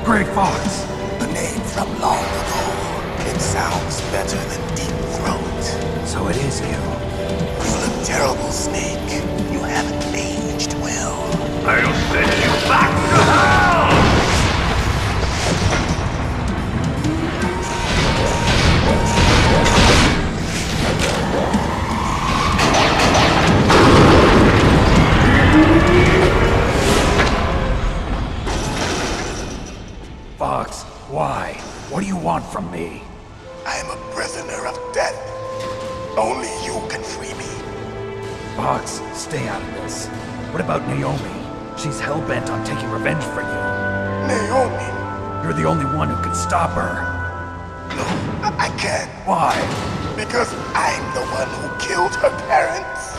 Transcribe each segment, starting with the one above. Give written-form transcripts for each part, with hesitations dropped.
Great Fox. A name from long ago. It sounds better than Deep Throat. So it is you. You look terrible, Snake. You haven't aged well. I'll send you back to hell! Fox, why? What do you want from me? I am a prisoner of death. Only you can free me. Fox, stay out of this. What about Naomi? She's hell-bent on taking revenge for you. Naomi? You're the only one who can stop her. No, I can't. Why? Because I'm the one who killed her parents.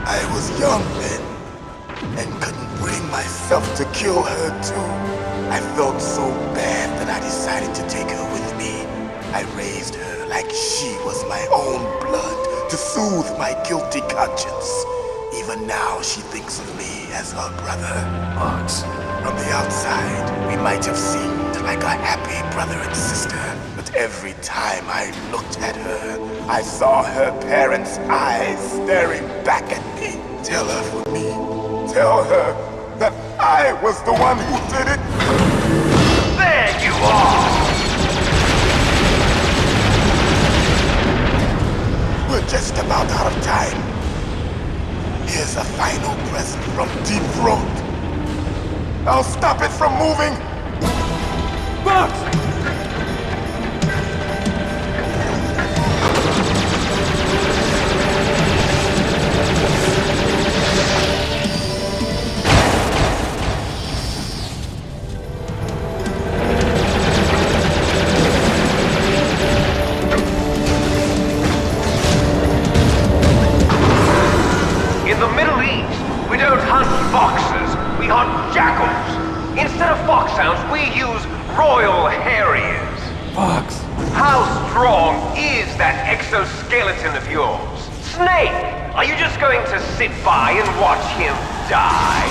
I was young then, and couldn't bring myself to kill her too. I felt so bad that I decided to take her with me. I raised her like she was my own blood to soothe my guilty conscience. Even now she thinks of me as her brother. Fox. From the outside, we might have seemed like a happy brother and sister, but every time I looked at her, I saw her parents' eyes staring back at me. Tell her for me. Tell her that I was the one who did it. There you are! We're just about out of time. Here's a final present from Deep Throat. I'll stop it from moving. Fox! In the Middle East, we don't hunt foxes, we hunt jackals. Instead of foxhounds, we use royal harriers. Fox! How strong is that exoskeleton of yours? Snake, are you just going to sit by and watch him die?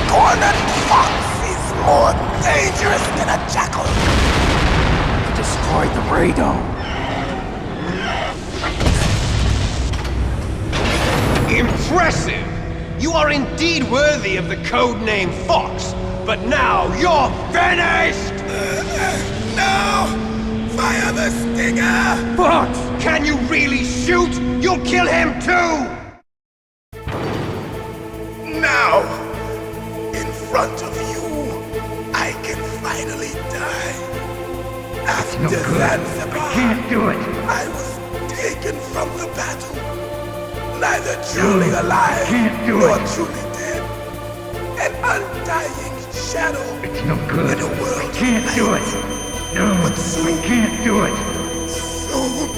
Cornered fox is more dangerous than a jackal. You destroyed the radome. Impressive! You are indeed worthy of the code name Fox, but now you're finished! No! Fire the stinger! Fox! Can you really shoot? You'll kill him too! Now, in front of you, I can finally die. After no good. Zanzibar, I can't do it. I was taken from the battle. Neither truly alive can't do nor it. truly dead. An undying shadow It's no good. in a world I can't of do light. it. No, But soon, I can't do it. soon,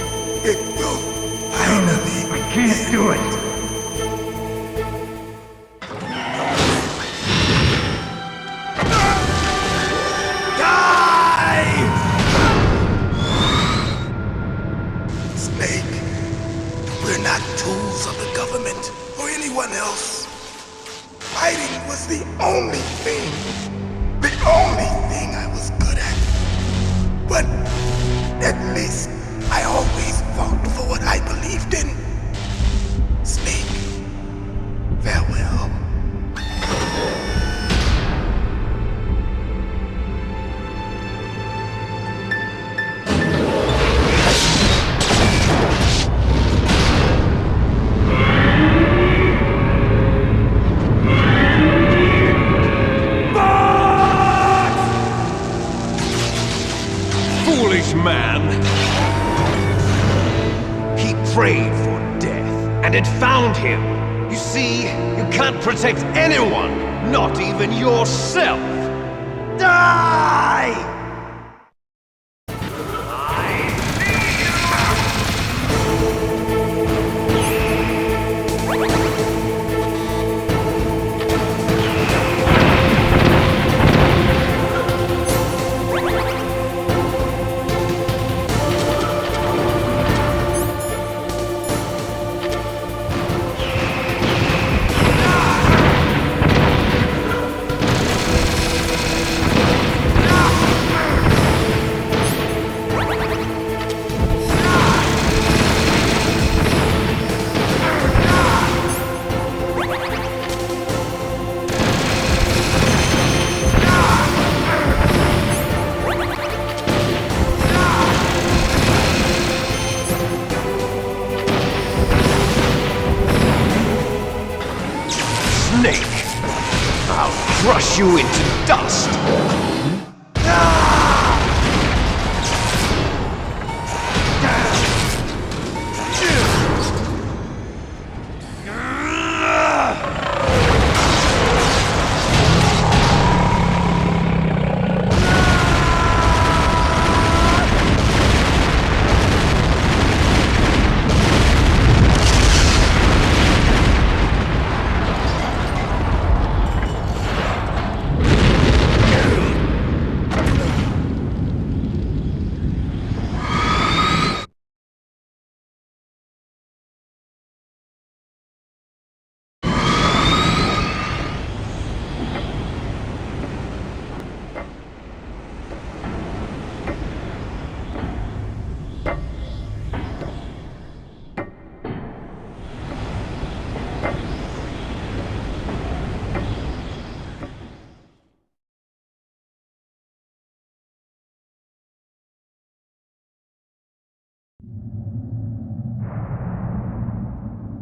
it will finally I can't do it. Snake, we're not tools of the government or anyone else. Fighting was the only thing I was good at. But at least I always fought for what I believed in. Snake, farewell. Foolish man! He prayed for death, and it found him. You see, you can't protect anyone, not even yourself. Die! snake! I'll crush you into dust!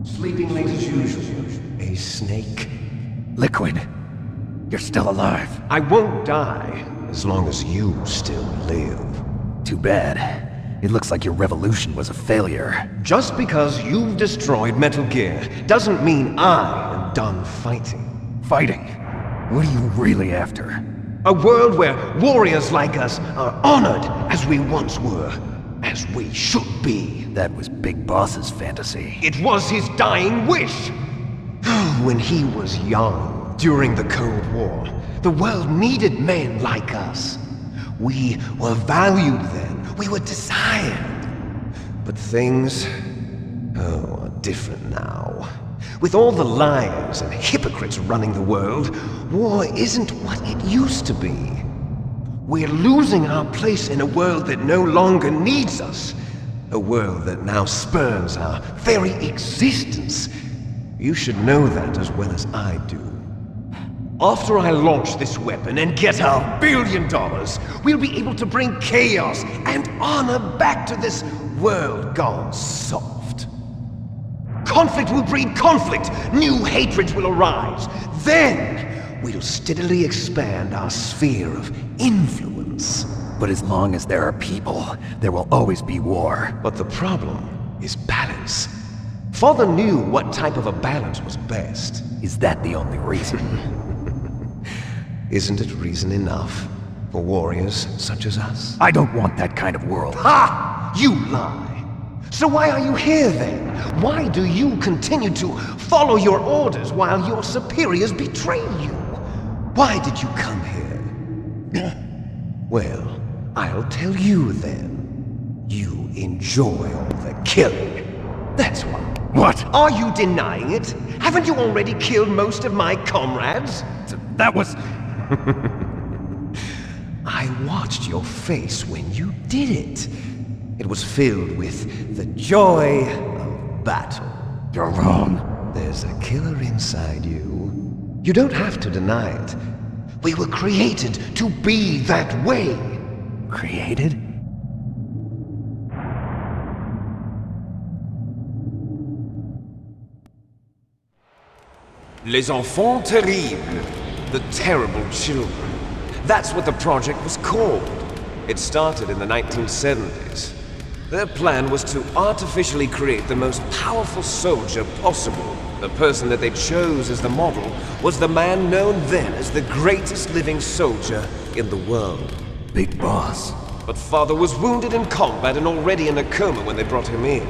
Sleeping late as usual. A snake? Liquid, you're still alive. I won't die as long as you still live. Too bad. It looks like your revolution was a failure. Just because you've destroyed Metal Gear doesn't mean I am done fighting. Fighting? What are you really after? A world where warriors like us are honored as we once were, as we should be. That was Big Boss's fantasy. It was his dying wish! When he was young, during the Cold War, the world needed men like us. We were valued then. We were desired. But things, are different now. With all the liars and hypocrites running the world, war isn't what it used to be. We're losing our place in a world that no longer needs us. A world that now spurns our very existence. You should know that as well as I do. After I launch this weapon and get our $1 billion, we'll be able to bring chaos and honor back to this world gone soft. Conflict will breed conflict. New hatreds will arise. Then, we'll steadily expand our sphere of influence. But as long as there are people, there will always be war. But the problem is balance. Father knew what type of a balance was best. Is that the only reason? Isn't it reason enough for warriors such as us? I don't want that kind of world. Ha! You lie! So why are you here then? Why do you continue to follow your orders while your superiors betray you? Why did you come here? Well, I'll tell you then. You enjoy all the killing. That's why. What? Are you denying it? Haven't you already killed most of my comrades? That was... I watched your face when you did it. It was filled with the joy of battle. You're wrong. There's a killer inside you. You don't have to deny it. We were created to be that way. Created? Les enfants terribles. The terrible children. That's what the project was called. It started in the 1970s. Their plan was to artificially create the most powerful soldier possible. The person that they chose as the model was the man known then as the greatest living soldier in the world. Big Boss. But Father was wounded in combat and already in a coma when they brought him in.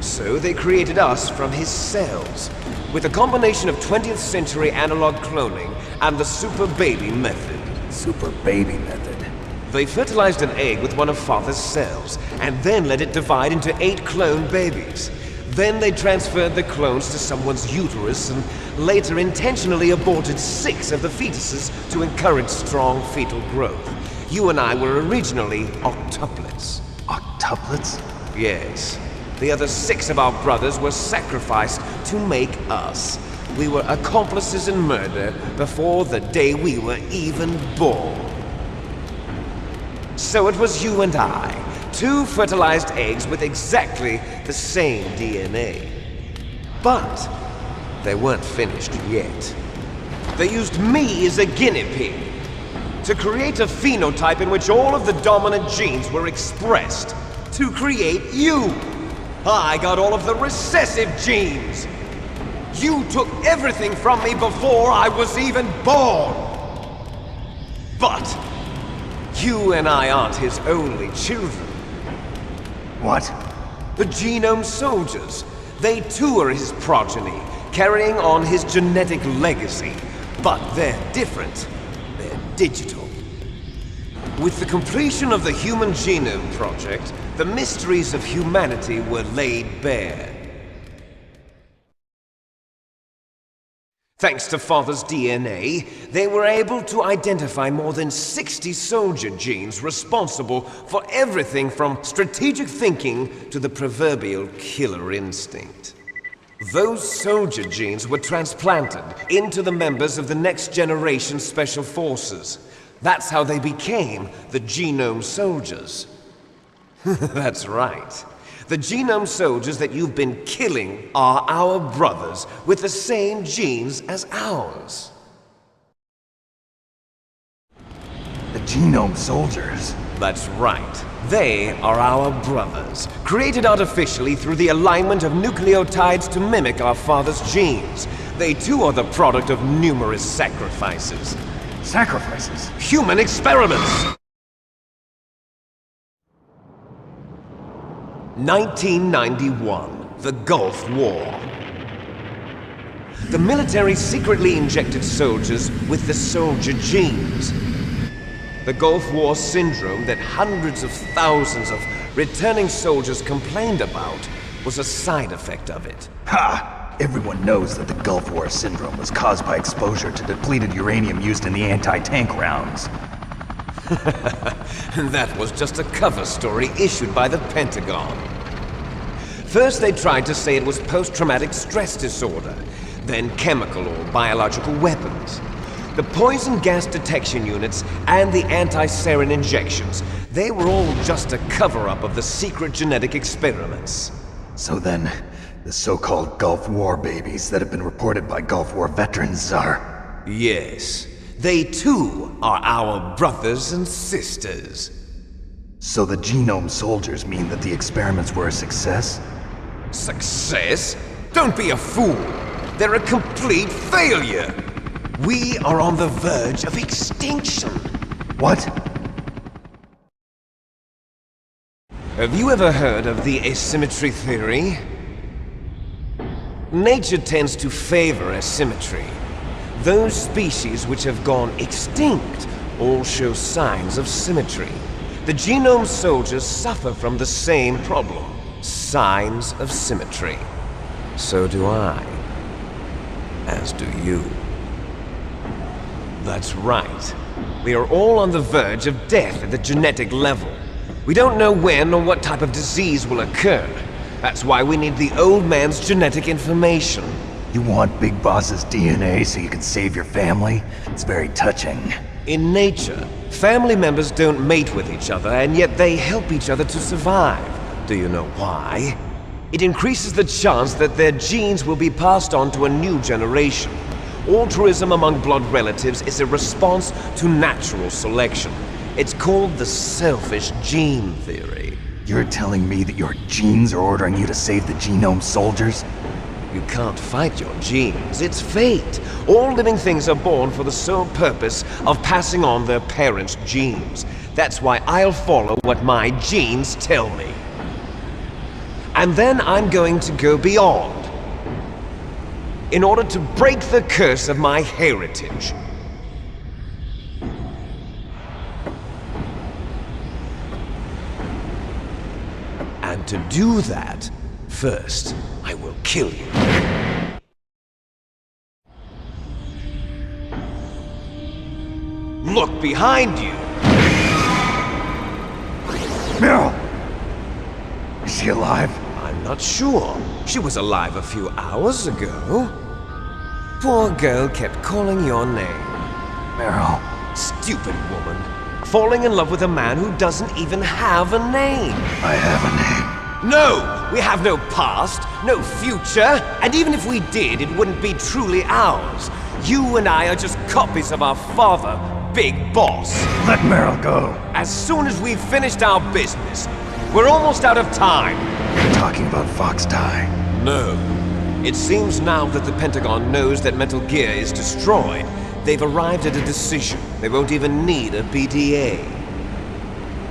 So they created us from his cells, with a combination of 20th century analog cloning and the super baby method. Super baby method. They fertilized an egg with one of Father's cells, and then let it divide into 8 clone babies. Then they transferred the clones to someone's uterus and later intentionally aborted 6 of the fetuses to encourage strong fetal growth. You and I were originally octuplets. Octuplets? Yes. The other 6 of our brothers were sacrificed to make us. We were accomplices in murder before the day we were even born. So it was you and I, 2 fertilized eggs with exactly the same DNA. But they weren't finished yet. They used me as a guinea pig to create a phenotype in which all of the dominant genes were expressed to create you. I got all of the recessive genes. You took everything from me before I was even born. But you and I aren't his only children. What? The Genome Soldiers. They too are his progeny, carrying on his genetic legacy. But they're different. They're digital. With the completion of the Human Genome Project, the mysteries of humanity were laid bare. Thanks to Father's DNA, they were able to identify more than 60 soldier genes responsible for everything from strategic thinking to the proverbial killer instinct. Those soldier genes were transplanted into the members of the next generation Special Forces. That's how they became the Genome Soldiers. That's right. The Genome Soldiers that you've been killing are our brothers with the same genes as ours. The Genome Soldiers? That's right. They are our brothers, created artificially through the alignment of nucleotides to mimic our father's genes. They too are the product of numerous sacrifices. Sacrifices? Human experiments! 1991, the Gulf War. The military secretly injected soldiers with the soldier genes. The Gulf War syndrome that hundreds of thousands of returning soldiers complained about was a side effect of it. Ha! Everyone knows that the Gulf War syndrome was caused by exposure to depleted uranium used in the anti-tank rounds. That was just a cover story issued by the Pentagon. First they tried to say it was post-traumatic stress disorder, then chemical or biological weapons. The poison gas detection units and the anti-sarin injections, they were all just a cover-up of the secret genetic experiments. So then, the so-called Gulf War babies that have been reported by Gulf War veterans are... Yes. They too are our brothers and sisters. So the Genome Soldiers mean that the experiments were a success? Success? Don't be a fool! They're a complete failure! We are on the verge of extinction! What? Have you ever heard of the asymmetry theory? Nature tends to favor asymmetry. Those species which have gone extinct all show signs of symmetry. The Genome Soldiers suffer from the same problem. Signs of symmetry. So do I. As do you. That's right. We are all on the verge of death at the genetic level. We don't know when or what type of disease will occur. That's why we need the old man's genetic information. You want Big Boss's DNA so you can save your family? It's very touching. In nature, family members don't mate with each other, and yet they help each other to survive. Do you know why? It increases the chance that their genes will be passed on to a new generation. Altruism among blood relatives is a response to natural selection. It's called the selfish gene theory. You're telling me that your genes are ordering you to save the Genome Soldiers? You can't fight your genes. It's fate. All living things are born for the sole purpose of passing on their parents' genes. That's why I'll follow what my genes tell me. And then I'm going to go beyond. In order to break the curse of my heritage. And to do that, first, I will kill you. Look behind you! Meryl! Is she alive? I'm not sure. She was alive a few hours ago. Poor girl kept calling your name. Meryl. Stupid woman. Falling in love with a man who doesn't even have a name. I have a name. No! We have no past, no future, and even if we did, it wouldn't be truly ours. You and I are just copies of our father, Big Boss. Let Meryl go. As soon as we've finished our business, we're almost out of time. You're talking about Fox Die. No. It seems now that the Pentagon knows that Metal Gear is destroyed. They've arrived at a decision. They won't even need a PDA.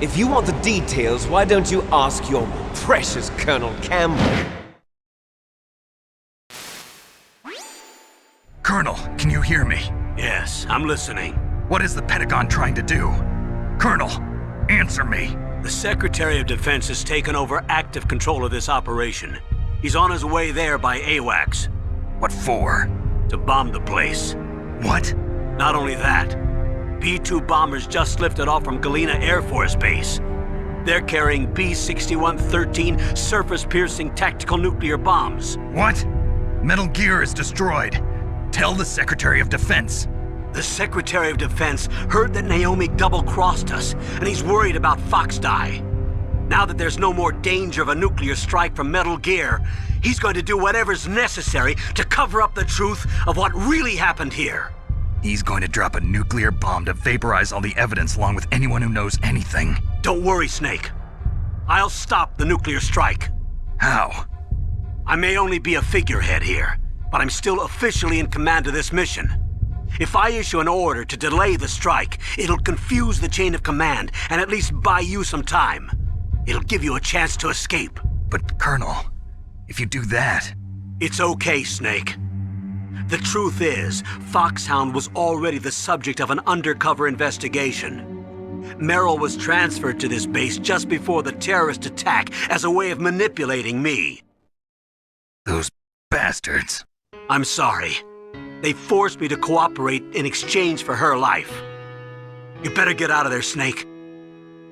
If you want the details, why don't you ask your precious Colonel Campbell? Colonel, can you hear me? Yes, I'm listening. What is the Pentagon trying to do? Colonel, answer me. The Secretary of Defense has taken over active control of this operation. He's on his way there by AWACS. What for? To bomb the place. What? Not only that, B-2 bombers just lifted off from Galena Air Force Base. They're carrying B-6113 surface-piercing tactical nuclear bombs. What? Metal Gear is destroyed. Tell the Secretary of Defense. The Secretary of Defense heard that Naomi double-crossed us, and he's worried about Fox Die. Now that there's no more danger of a nuclear strike from Metal Gear, he's going to do whatever's necessary to cover up the truth of what really happened here. He's going to drop a nuclear bomb to vaporize all the evidence along with anyone who knows anything. Don't worry, Snake. I'll stop the nuclear strike. How? I may only be a figurehead here, but I'm still officially in command of this mission. If I issue an order to delay the strike, it'll confuse the chain of command and at least buy you some time. It'll give you a chance to escape. But, Colonel, if you do that... It's okay, Snake. The truth is, Foxhound was already the subject of an undercover investigation. Meryl was transferred to this base just before the terrorist attack as a way of manipulating me. Those bastards. I'm sorry. They forced me to cooperate in exchange for her life. You better get out of there, Snake.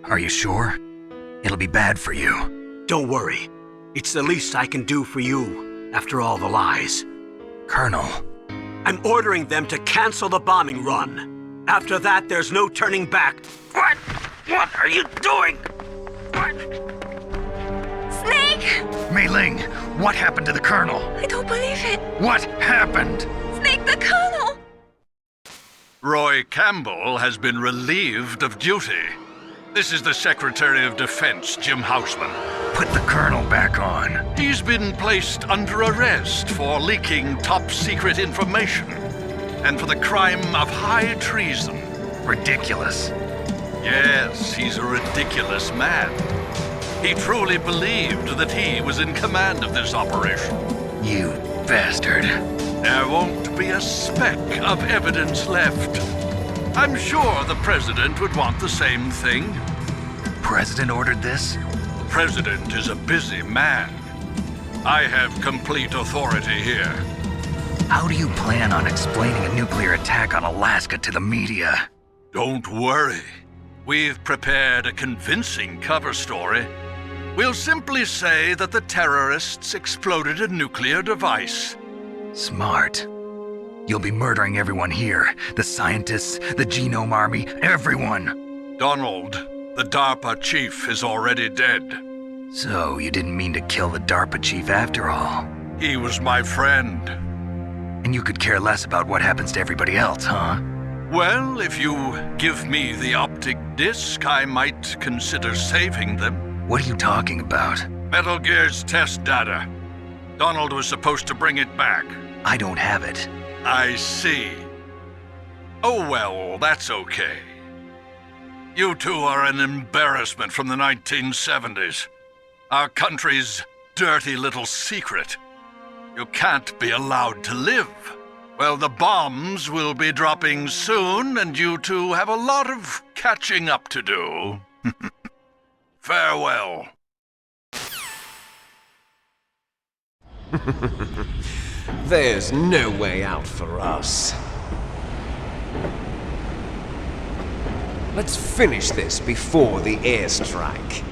Are you sure? It'll be bad for you. Don't worry. It's the least I can do for you, after all the lies. Colonel. I'm ordering them to cancel the bombing run. After that, there's no turning back. What? What are you doing? What? Snake! Mei Ling, what happened to the Colonel? I don't believe it. What happened? Snake, the Colonel! Roy Campbell has been relieved of duty. This is the Secretary of Defense, Jim Houseman. Put the Colonel back on. He's been placed under arrest for leaking top-secret information and for the crime of high treason. Ridiculous. Yes, he's a ridiculous man. He truly believed that he was in command of this operation. You bastard. There won't be a speck of evidence left. I'm sure the President would want the same thing. President ordered this? The President is a busy man. I have complete authority here. How do you plan on explaining a nuclear attack on Alaska to the media? Don't worry. We've prepared a convincing cover story. We'll simply say that the terrorists exploded a nuclear device. Smart. You'll be murdering everyone here. The scientists, the Genome Army, everyone. Donald, the DARPA chief, is already dead. So you didn't mean to kill the DARPA chief after all. He was my friend. And you could care less about what happens to everybody else, huh? Well, if you give me the optic disc, I might consider saving them. What are you talking about? Metal Gear's test data. Donald was supposed to bring it back. I don't have it. I see. Oh well, that's okay. You two are an embarrassment from the 1970s. Our country's dirty little secret. You can't be allowed to live. Well, the bombs will be dropping soon, and you two have a lot of catching up to do. Farewell. There's no way out for us. Let's finish this before the airstrike.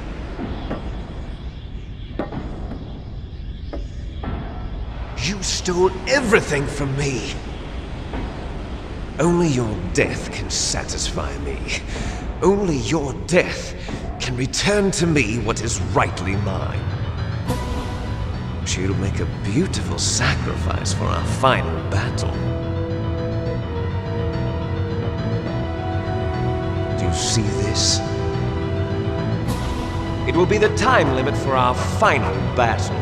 You stole everything from me. Only your death can satisfy me. Only your death can return to me what is rightly mine. She'll make a beautiful sacrifice for our final battle. you see this? It will be the time limit for our final battle.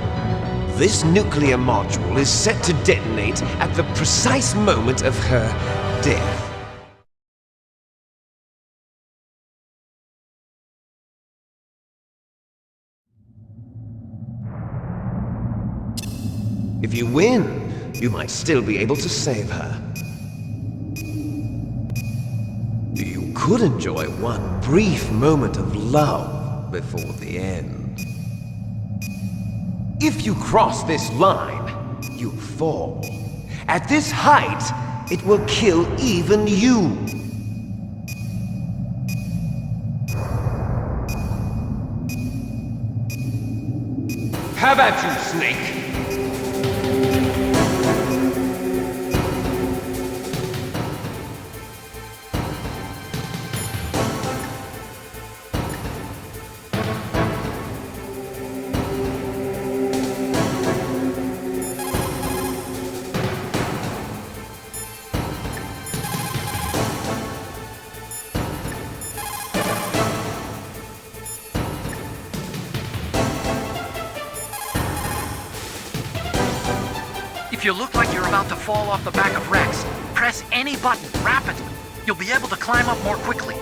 This nuclear module is set to detonate at the precise moment of her death. If you win, you might still be able to save her. You could enjoy one brief moment of love before the end. If you cross this line, you fall. At this height, it will kill even you. Have at you, Snake! If you look like you're about to fall off the back of Rex, press any button rapidly. You'll be able to climb up more quickly.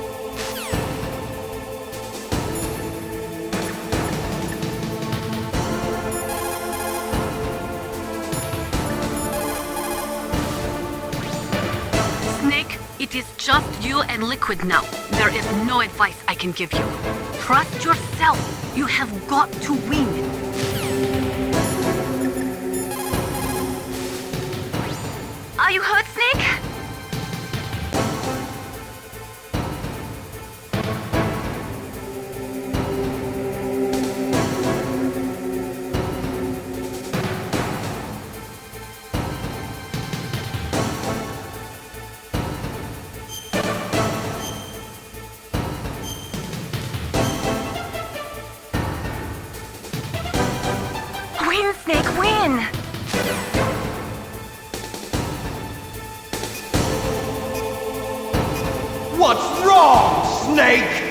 Snake, it is just you and Liquid now. There is no advice I can give you. Trust yourself. You have got to win. Are you hurt, Snake? Win, Snake, win! What's wrong, Snake?